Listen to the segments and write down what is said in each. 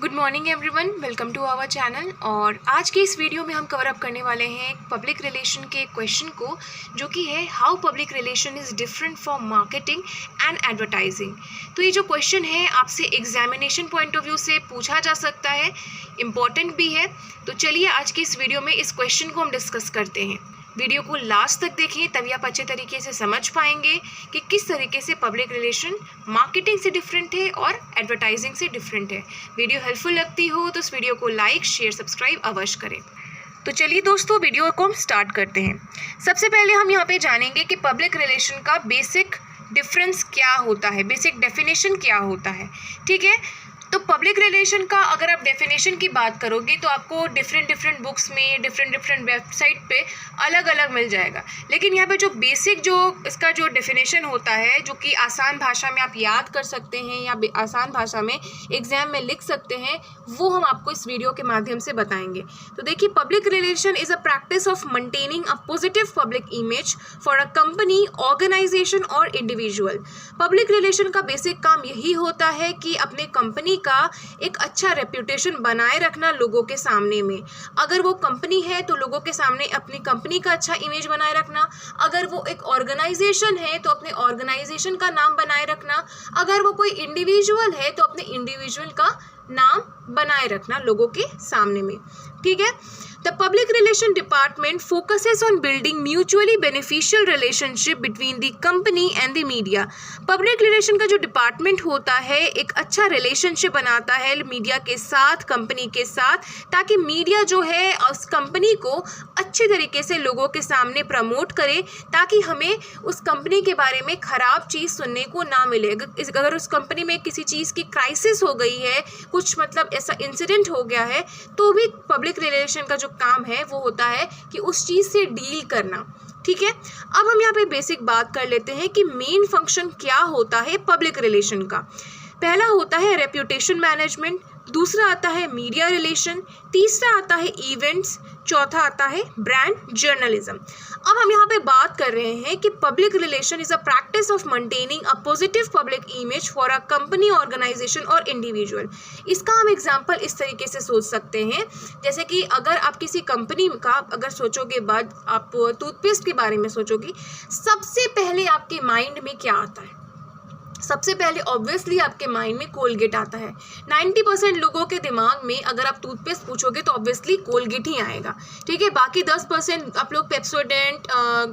Good morning everyone, welcome to our channel. और आज के इस वीडियो में हम कवर अप करने वाले हैं पब्लिक रिलेशन के क्वेश्चन को, जो कि है how public relation is different from marketing and advertising. तो ये जो क्वेश्चन है आपसे एग्जामिनेशन पॉइंट ऑफ व्यू से पूछा जा सकता है, इम्पॉर्टेंट भी है। तो चलिए आज की इस वीडियो में इस क्वेश्चन को हम डिस्कस करते हैं। वीडियो को लास्ट तक देखिए, तभी आप अच्छे तरीके से समझ पाएंगे कि किस तरीके से पब्लिक रिलेशन मार्केटिंग से डिफरेंट है और एडवर्टाइजिंग से डिफरेंट है। वीडियो हेल्पफुल लगती हो तो इस वीडियो को लाइक, शेयर, सब्सक्राइब अवश्य करें। तो चलिए दोस्तों, वीडियो को हम स्टार्ट करते हैं। सबसे पहले हम यहाँ पे जानेंगे कि पब्लिक रिलेशन का बेसिक डिफरेंस क्या होता है, बेसिक डेफिनेशन क्या होता है। ठीक है, तो पब्लिक रिलेशन का अगर आप डेफिनेशन की बात करोगे तो आपको डिफरेंट बुक्स में डिफरेंट वेबसाइट पे अलग अलग मिल जाएगा। लेकिन यहाँ पे जो बेसिक जो इसका जो डेफिनेशन होता है, जो कि आसान भाषा में आप याद कर सकते हैं या आसान भाषा में एग्जाम में लिख सकते हैं, वो हम आपको इस वीडियो के माध्यम से बताएंगे। तो देखिए, public relation is a practice of maintaining a positive public image for a company, organisation और इंडिविजुअल। पब्लिक रिलेशन का बेसिक काम यही होता है कि अपने कंपनी का एक अच्छा रेप्यूटेशन बनाए रखना लोगों के सामने में। अगर वो कंपनी है तो लोगों के सामने अपनी कंपनी का अच्छा इमेज बनाए रखना। अगर वो एक ऑर्गेनाइजेशन है तो अपने ऑर्गेनाइजेशन का नाम बनाए रखना। अगर वो कोई इंडिविजुअल है तो अपने इंडिविजुअल का नाम बनाए रखना लोगों के सामने में। ठीक है, The public relation department focuses on building mutually beneficial relationship between the company and the media. Public relation का जो डिपार्टमेंट होता है एक अच्छा रिलेशनशिप बनाता है मीडिया के साथ, कंपनी के साथ, ताकि मीडिया जो है उस कंपनी को अच्छे तरीके से लोगों के सामने प्रमोट करे, ताकि हमें उस कंपनी के बारे में ख़राब चीज़ सुनने को ना मिले। अगर उस कंपनी में किसी चीज़ की क्राइसिस हो गई है, कुछ मतलब ऐसा इंसिडेंट हो गया है, तो भी पब्लिक रिलेशन का जो काम है वो होता है कि उस चीज़ से डील करना। ठीक है, अब हम यहाँ पे बेसिक बात कर लेते हैं कि मेन फंक्शन क्या होता है पब्लिक रिलेशन का। पहला होता है रेप्यूटेशन मैनेजमेंट, दूसरा आता है मीडिया रिलेशन, तीसरा आता है इवेंट्स, चौथा आता है ब्रांड जर्नलिज्म। अब हम यहाँ पे बात कर रहे हैं कि public relation is a practice of maintaining a positive public image for a company, organisation और इंडिविजुअल। इसका हम एग्जांपल इस तरीके से सोच सकते हैं, जैसे कि अगर आप किसी कंपनी का अगर सोचोगे, बाद आप टूथपेस्ट के बारे में सोचोगे, सबसे पहले आपके माइंड में क्या आता है? सबसे पहले ऑब्वियसली आपके माइंड में कोलगेट आता है। 90% लोगों के दिमाग में अगर आप टूथपेस्ट पूछोगे तो ऑब्वियसली कोलगेट ही आएगा। ठीक है, बाकी 10% आप लोग पेप्सोडेंट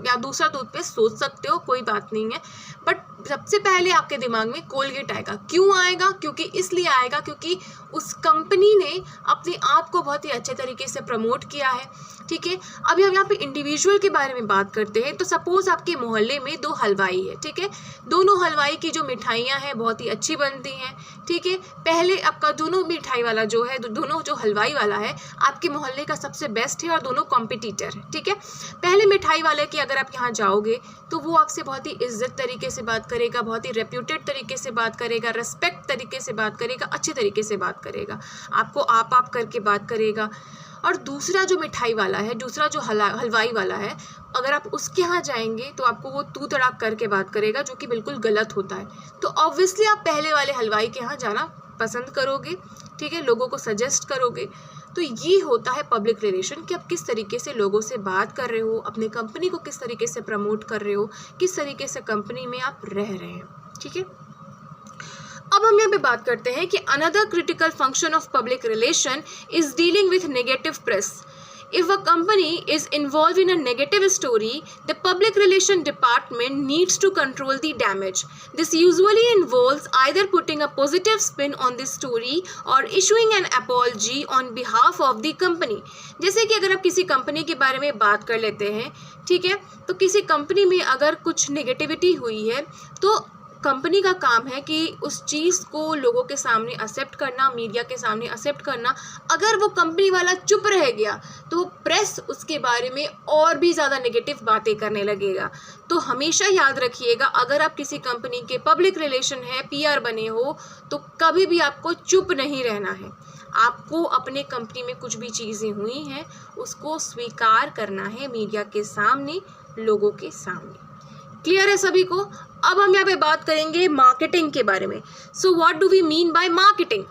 या दूसरा टूथपेस्ट सोच सकते हो, कोई बात नहीं है, बट सबसे पहले आपके दिमाग में कोलगेट आएगा। क्यों आएगा? क्योंकि इसलिए आएगा क्योंकि उस कंपनी ने अपने आप को बहुत ही अच्छे तरीके से प्रमोट किया है। ठीक है, अभी हम यहाँ पे इंडिविजुअल के बारे में बात करते हैं। तो सपोज आपके मोहल्ले में दो हलवाई है। ठीक है, दोनों हलवाई की जो मिठाइयाँ हैं बहुत ही अच्छी बनती हैं। ठीक है, पहले आपका दोनों मिठाई वाला जो है, दोनों जो हलवाई वाला है आपके मोहल्ले का सबसे बेस्ट है और दोनों कॉम्पिटिटर है। ठीक है, पहले मिठाई वाले की अगर आप यहाँ जाओगे तो वो आपसे बहुत ही इज्जत तरीके से बात करेगा, बहुत ही रेप्यूटेड तरीके से बात करेगा, रेस्पेक्ट तरीके से बात करेगा, अच्छे तरीके से बात करेगा, आपको आप करके बात करेगा। और दूसरा जो मिठाई वाला है, दूसरा जो हलवाई वाला है, अगर आप उसके यहाँ जाएंगे तो आपको वो तू तड़ाक करके बात करेगा, जो कि बिल्कुल गलत होता है। तो ऑब्वियसली आप पहले वाले हलवाई के यहाँ जाना पसंद करोगे। ठीक है, लोगों को सजेस्ट करोगे। तो ये होता है पब्लिक रिलेशन, कि आप किस तरीके से लोगों से बात कर रहे हो, अपने कंपनी को किस तरीके से प्रमोट कर रहे हो, किस तरीके से कंपनी में आप रह रहे हैं। ठीक है, अब हम यहाँ पे बात करते हैं कि another critical function of public relation is dealing with negative press. If a company is involved in a negative story, the public relation department needs to control the damage. This usually involves either putting a positive spin on the story or issuing an apology on behalf of the company. जैसे कि अगर आप किसी company के बारे में बात कर लेते हैं, ठीक है, तो किसी कंपनी में अगर कुछ नेगेटिविटी हुई है तो कंपनी का काम है कि उस चीज़ को लोगों के सामने एक्सेप्ट करना, मीडिया के सामने एक्सेप्ट करना। अगर वो कंपनी वाला चुप रह गया तो वो प्रेस उसके बारे में और भी ज़्यादा नेगेटिव बातें करने लगेगा। तो हमेशा याद रखिएगा, अगर आप किसी कंपनी के पब्लिक रिलेशन है, पीआर बने हो, तो कभी भी आपको चुप नहीं रहना है। आपको अपने कंपनी में कुछ भी चीज़ें हुई हैं उसको स्वीकार करना है मीडिया के सामने, लोगों के सामने। क्लियर है सभी को? अब हम यहाँ पे बात करेंगे मार्केटिंग के बारे में। So what do we mean by marketing?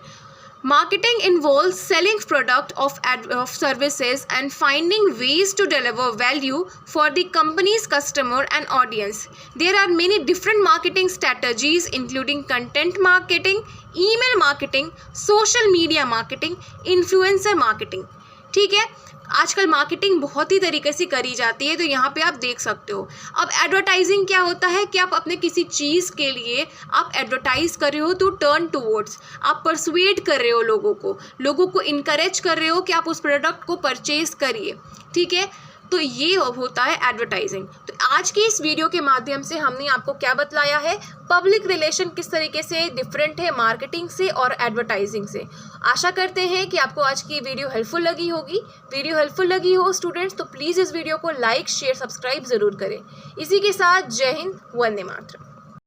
Marketing involves selling product of services and finding ways to deliver value for the company's customer and audience. There are many different marketing strategies including content marketing, email marketing, social media marketing, influencer marketing. ठीक है, आजकल marketing बहुत ही तरीके से करी जाती है, तो यहाँ पे आप देख सकते हो। अब एडवर्टाइजिंग क्या होता है कि आप अपने किसी चीज़ के लिए आप एडवर्टाइज कर रहे हो टू टर्न टूवर्ड्स, आप परसुएड कर रहे हो लोगों को इनकरेज कर रहे हो कि आप उस प्रोडक्ट को परचेज करिए, ठीक है। तो ये होता है एडवर्टाइजिंग। तो आज की इस वीडियो के माध्यम से हमने आपको क्या बतलाया है, पब्लिक रिलेशन किस तरीके से डिफरेंट है मार्केटिंग से और एडवर्टाइजिंग से। आशा करते हैं कि आपको आज की वीडियो हेल्पफुल लगी होगी। वीडियो हेल्पफुल लगी हो स्टूडेंट्स तो प्लीज़ इस वीडियो को लाइक शेयर सब्सक्राइब ज़रूर करें। इसी के साथ जय हिंद, वंदे मातरम।